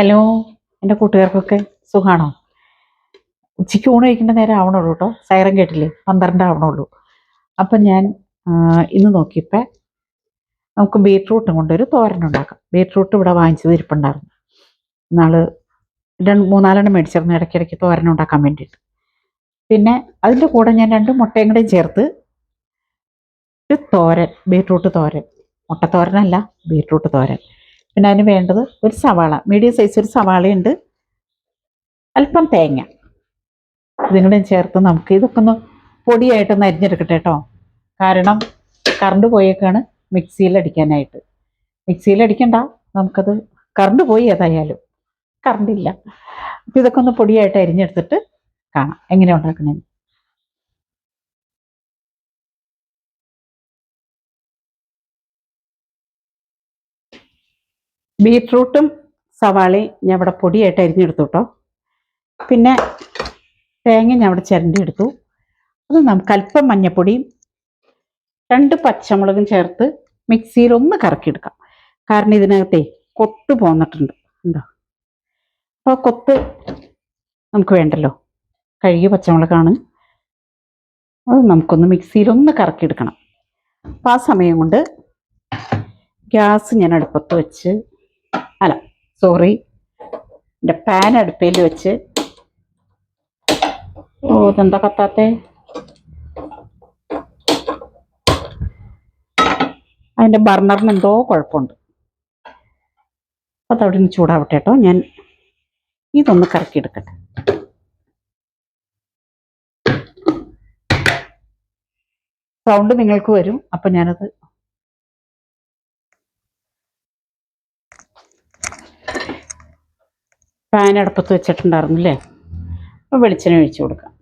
Hello, എൻ്റെ കൂട്ടുകാർക്കൊക്കെ സുഖാണോ? ഉച്ചയ്ക്ക് ഊണ് കഴിക്കേണ്ട നേരം ആവണുള്ളൂ കേട്ടോ. സൈറൻ കേട്ടില്ലേ? 12 ആവണുള്ളൂ. അപ്പം ഞാൻ ഇന്ന് നോക്കിയപ്പോൾ നമുക്ക് ബീട്രൂട്ടും കൊണ്ടൊരു തോരൻ ഉണ്ടാക്കാം. ബീട്രൂട്ട് ഇവിടെ വാങ്ങിച്ചത് ഇരിപ്പുണ്ടായിരുന്നു. നാള് മൂന്നാലെണ്ണം മേടിച്ചിരുന്നു ഇടയ്ക്കിടയ്ക്ക് തോരൻ ഉണ്ടാക്കാൻ വേണ്ടിയിട്ട്. പിന്നെ അതിൻ്റെ കൂടെ ഞാൻ 2 മുട്ടയും കൂടെയും ചേർത്ത് ഒരു തോരൻ, ബീട്രൂട്ട് തോരൻ. മുട്ടത്തോരനല്ല, ബീട്രൂട്ട് തോരൻ. പിന്നെ അതിന് വേണ്ടത് ഒരു സവാള, മീഡിയം സൈസ് ഒരു സവാളയുണ്ട്, അല്പം തേങ്ങ. ഇതും കൂടെ ചേർത്ത് നമുക്ക് ഇതൊക്കെ ഒന്ന് പൊടിയായിട്ടൊന്ന് അരിഞ്ഞെടുക്കട്ടെ കേട്ടോ. കാരണം കറണ്ട് പോയേക്കാണ് മിക്സിയിൽ അടിക്കണ്ട, നമുക്കത് കറണ്ട് പോയി ഏതായാലും, കറണ്ടില്ല. അപ്പം ഇതൊക്കെ ഒന്ന് പൊടിയായിട്ട് അരിഞ്ഞെടുത്തിട്ട് കാണാം എങ്ങനെ ഉണ്ടാക്കണമെന്ന്. ബീട്രൂട്ടും സവാളയും ഞാൻ ഇവിടെ പൊടിയായിട്ട് അരിഞ്ഞെടുത്തു കേട്ടോ. പിന്നെ തേങ്ങ ഞാൻ ഇവിടെ ചിരണ്ടി എടുത്തു. അത് നമുക്ക് അല്പം മഞ്ഞപ്പൊടിയും 2 പച്ചമുളകും ചേർത്ത് മിക്സിയിൽ ഒന്ന് കറക്കിയെടുക്കാം. കാരണം ഇതിനകത്തെ കൊത്ത് പോന്നിട്ടുണ്ട്, ഉണ്ടോ? അപ്പോൾ കൊത്ത് നമുക്ക് വേണ്ടല്ലോ. കഴുകിയ പച്ചമുളകാണ്. അത് നമുക്കൊന്ന് മിക്സിയിൽ ഒന്ന് കറക്കിയെടുക്കണം. അപ്പം ആ സമയം കൊണ്ട് ഗ്യാസ് ഞാൻ അടുപ്പത്ത് വെച്ച്, എൻ്റെ പാൻ അടുപ്പയിൽ വെച്ച്. ഇതെന്താ കത്താത്തേ? അതിൻ്റെ ബർണറിന് എന്തോ കുഴപ്പമുണ്ട്. അപ്പോൾ അതവിടെ നിന്ന് ചൂടാവട്ടെ കേട്ടോ. ഞാൻ ഇതൊന്ന് കറക്കിയെടുക്കട്ടെ. സൗണ്ട് നിങ്ങൾക്ക് വരും. അപ്പം ഞാനത് പാൻ അടുപ്പത്ത് വെച്ചിട്ടുണ്ടായിരുന്നില്ലേ? അപ്പോൾ വെളിച്ചെണ്ണ ഒഴിച്ചു കൊടുക്കാം.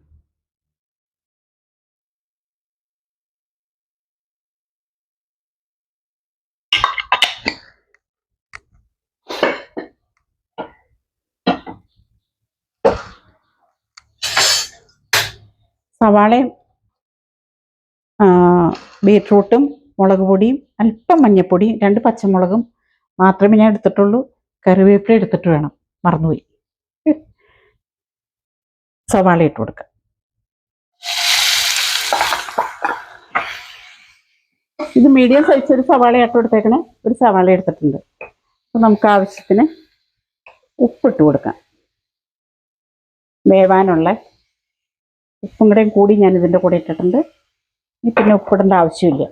സവാളയും ബീട്രൂട്ടും മുളക് പൊടിയും അല്പം മഞ്ഞൾപ്പൊടിയും 2 പച്ചമുളകും മാത്രമേ ഞാൻ എടുത്തിട്ടുള്ളൂ. കറിവേപ്പില എടുത്തിട്ട് വേണം, മറന്നുപോയി. സവാള ഇട്ട് കൊടുക്കാം. ഇത് മീഡിയം സൈസ് ഒരു സവാള ഇട്ട് കൊടുത്തേക്കണേ. ഒരു സവാള എടുത്തിട്ടുണ്ട്. അപ്പം നമുക്ക് ആവശ്യത്തിന് ഉപ്പിട്ട് കൊടുക്കാം. വേവാനുള്ള ഉപ്പും കൂടി ഞാൻ ഇതിൻ്റെ കൂടെ ഇട്ടിട്ടുണ്ട്. ഇനി പിന്നെ ഉപ്പിടേണ്ട ആവശ്യമില്ല.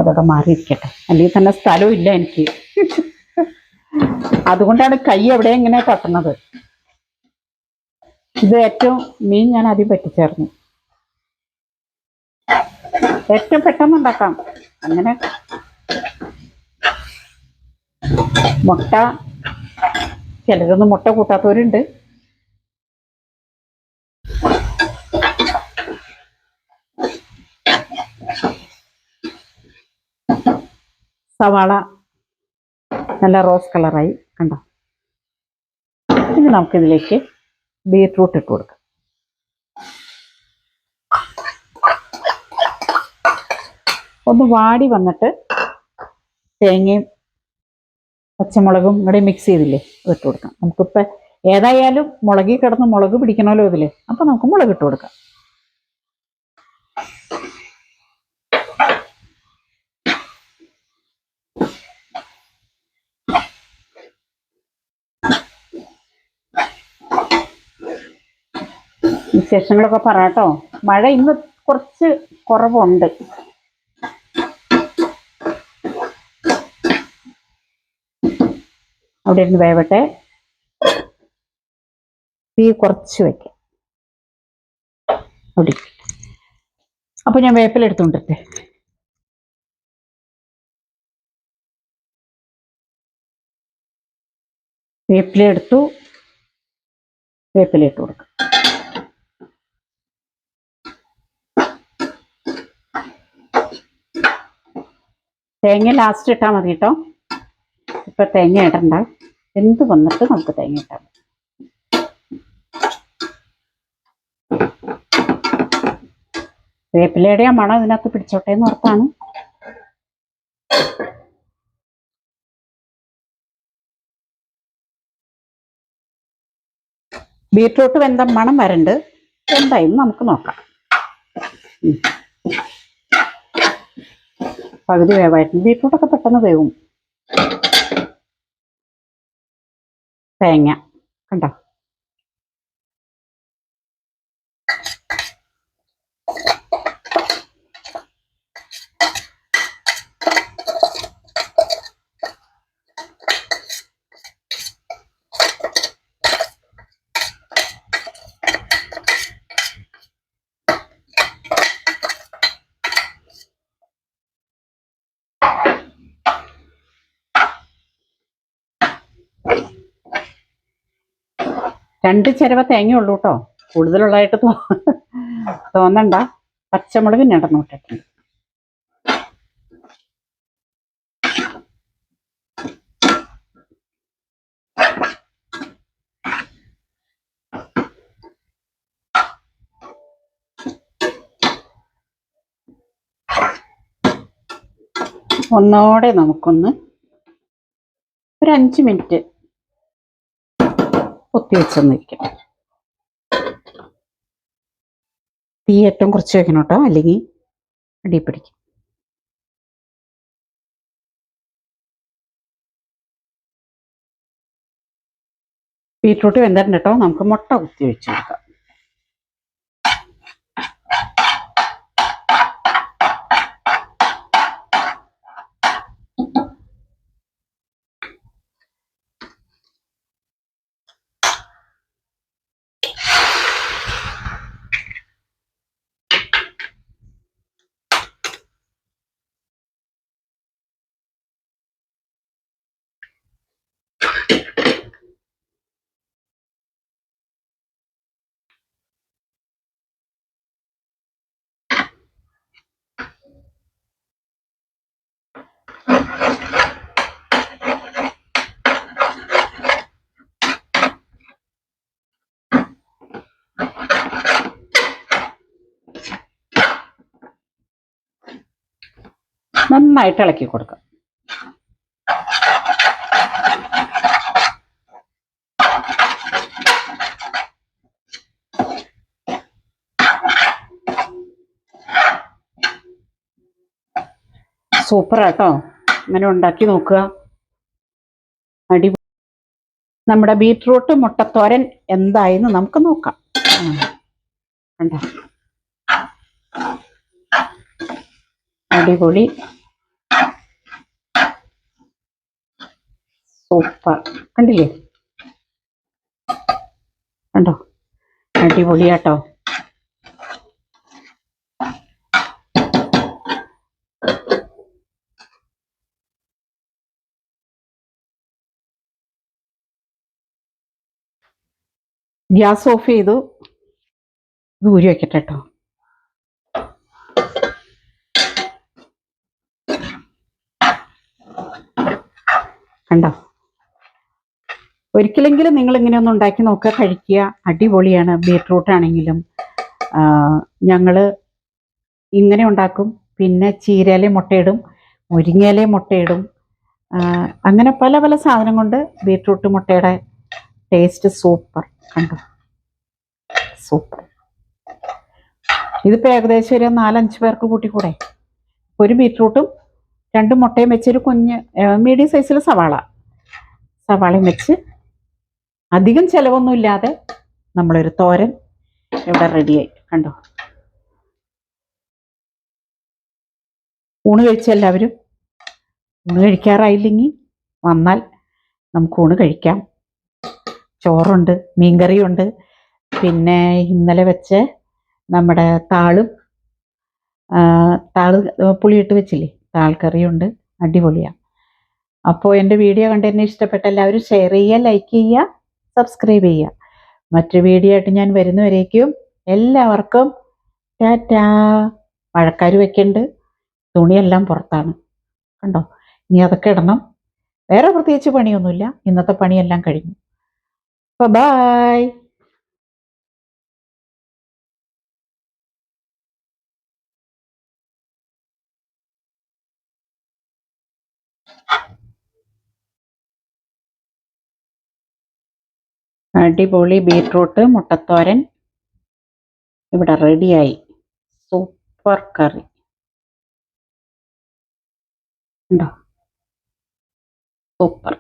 അതോടെ മാറിയിരിക്കട്ടെ, അല്ലെങ്കിൽ തന്നെ സ്ഥലവും ഇല്ല എനിക്ക്. അതുകൊണ്ടാണ് കൈ എവിടെ ഇങ്ങനെ തട്ടുന്നത്. ഇത് മീൻ ഞാൻ ആദ്യം പറ്റിച്ചേർന്നു. ഏറ്റവും പെട്ടെന്ന് ഉണ്ടാക്കാം അങ്ങനെ. മുട്ട, ചിലരൊന്നും മുട്ട കൂട്ടാത്തവരുണ്ട്. സവാള നല്ല റോസ് കളറായി, കണ്ടോ? ഇനി നമുക്കിതിലേക്ക് ബീട്രൂട്ട് ഇട്ട് കൊടുക്കാം. ഒന്ന് വാടി വന്നിട്ട് തേങ്ങയും പച്ചമുളകും കൂടെ മിക്സ് ചെയ്തില്ലേ, അതിട്ട് കൊടുക്കാം. നമുക്കിപ്പോൾ ഏതായാലും മുളകിൽ കിടന്ന് മുളക് പിടിക്കണമല്ലോ ഇതിൽ. അപ്പം നമുക്ക് മുളക് ഇട്ട് കൊടുക്കാം. വിശേഷങ്ങളൊക്കെ പറയാട്ടോ. മഴ ഇന്ന് കുറച്ച് കുറവുണ്ട്. അവിടെ ഇരുന്ന് വേവട്ടെ. തീ കുറച്ച് വയ്ക്കാം. അവിടെ അപ്പോൾ ഞാൻ വേപ്പില എടുത്തുകൊണ്ടിട്ടെ. വേപ്പില എടുത്തു. വേപ്പില ഇട്ട് കൊടുക്കാം. തേങ്ങ ലാസ്റ്റ് ഇട്ടാൽ മതി കേട്ടോ. ഇപ്പം തേങ്ങ ഇടണ്ട, എന്ത് വന്നിട്ട് നമുക്ക് തേങ്ങ ഇട്ടാൽ മതി. വേപ്പിലയുടെ മണം ഇതിനകത്ത് പിടിച്ചോട്ടെ എന്ന് ഓർത്താണ്. ബീറ്റ്റൂട്ട് വെന്ത മണം വരണ്ട്. എന്തായാലും നമുക്ക് നോക്കാം. പകുതി വേവായിട്ട് ബീറ്റ്റൂട്ടൊക്കെ പെട്ടെന്ന് വേവും. തേങ്ങ കണ്ടോ, രണ്ട് ചിരവ തേങ്ങയുള്ളൂ കേട്ടോ, കൂടുതലുള്ളതായിട്ട് തോന്നണ്ട. പച്ചമുളക് രണ്ടെണ്ണം ഇട്ടിട്ടുണ്ട്. ഒന്നോടെ നമുക്കൊന്ന് ഒരു 5 മിനിറ്റ് പൊത്തി വെച്ചൊന്നിരിക്കും. തീ ഏറ്റവും കുറച്ച് വെക്കണം കേട്ടോ, അല്ലെങ്കിൽ അടി പിടിക്കും. ബീറ്റ്റൂട്ട് വെന്തിട്ടുണ്ട് കേട്ടോ, നമുക്ക് മുട്ട കുത്തി വെച്ച് കൊടുക്കാം. നന്നായിട്ട് ഇളക്കി കൊടുക്കാം. സൂപ്പറാട്ടോ, ഇങ്ങനെ ഉണ്ടാക്കി നോക്കുക. അടിപൊളി. നമ്മുടെ ബീറ്റ്റൂട്ട് മുട്ടത്തോരൻ എന്തായെന്ന് നമുക്ക് നോക്കാം. കണ്ടോ, അടിപൊളി, സൂപ്പർ. കണ്ടില്ലേ, കണ്ടോ, അടിപൊളിയാട്ടോ. ഗ്യാസ് ഓഫ് ചെയ്തു, ദൂരി വെക്കട്ടെ കേട്ടോ. കണ്ടോ, ഒരിക്കലെങ്കിലും നിങ്ങൾ ഇങ്ങനെ ഒന്ന് ഉണ്ടാക്കി നോക്കുക, കഴിക്കുക. അടിപൊളിയാണ്. ബീറ്റ്റൂട്ട് ആണെങ്കിലും ഞങ്ങൾ ഇങ്ങനെ ഉണ്ടാക്കും. പിന്നെ ചീരയിലെ മുട്ടയിടും, മുരിങ്ങയിലെ മുട്ടയിടും. അങ്ങനെ പല പല സാധനം കൊണ്ട് ബീറ്റ്റൂട്ട് മുട്ടയുടെ ടേസ്റ്റ് സൂപ്പർ. കണ്ടോ, സൂപ്പർ. ഇതിപ്പോൾ ഏകദേശം ഒരു 4-5 പേർക്ക് കൂട്ടിക്കൂടെ. ഒരു ബീറ്റ്റൂട്ടും 2 മുട്ടയും വെച്ചൊരു കുഞ്ഞ് മീഡിയം സൈസിൽ സവാളയും വെച്ച് അധികം ചിലവൊന്നുമില്ലാതെ നമ്മളൊരു തോരൻ ഇവിടെ റെഡിയായി. കണ്ടോ, ഊണ് കഴിച്ച എല്ലാവരും, ഊണ് കഴിക്കാറായില്ലെങ്കിൽ വന്നാൽ നമുക്ക് ഊണ് കഴിക്കാം. ചോറുണ്ട്, മീൻകറിയുണ്ട്, പിന്നെ ഇന്നലെ വെച്ച നമ്മുടെ താള് പുളിയിട്ട് വെച്ചില്ലേ, താൾക്കറിയുണ്ട്. അടിപൊളിയാണ്. അപ്പോൾ എൻ്റെ വീഡിയോ കണ്ട് എന്നെ ഇഷ്ടപ്പെട്ട എല്ലാവരും ഷെയർ ചെയ്യുക, ലൈക്ക് ചെയ്യുക, സബ്സ്ക്രൈബ് ചെയ്യുക. മറ്റൊരു വീഡിയോ ആയിട്ട് ഞാൻ വരുന്നവരേക്കും എല്ലാവർക്കും ടാറ്റാ. മഴക്കാർ വെക്കുന്നുണ്ട്, തുണിയെല്ലാം പുറത്താണ്. കണ്ടോ, ഇനി അതൊക്കെ ഇടണം. വേറെ പ്രത്യേകിച്ച് പണിയൊന്നുമില്ല, ഇന്നത്തെ പണിയെല്ലാം കഴിഞ്ഞു. ബൈ. അടിപൊളി ബീട്രൂട്ട് മുട്ടത്തോരൻ ഇവിടെ റെഡിയായി. സൂപ്പർ കറി ഉണ്ടോ? സൂപ്പർ.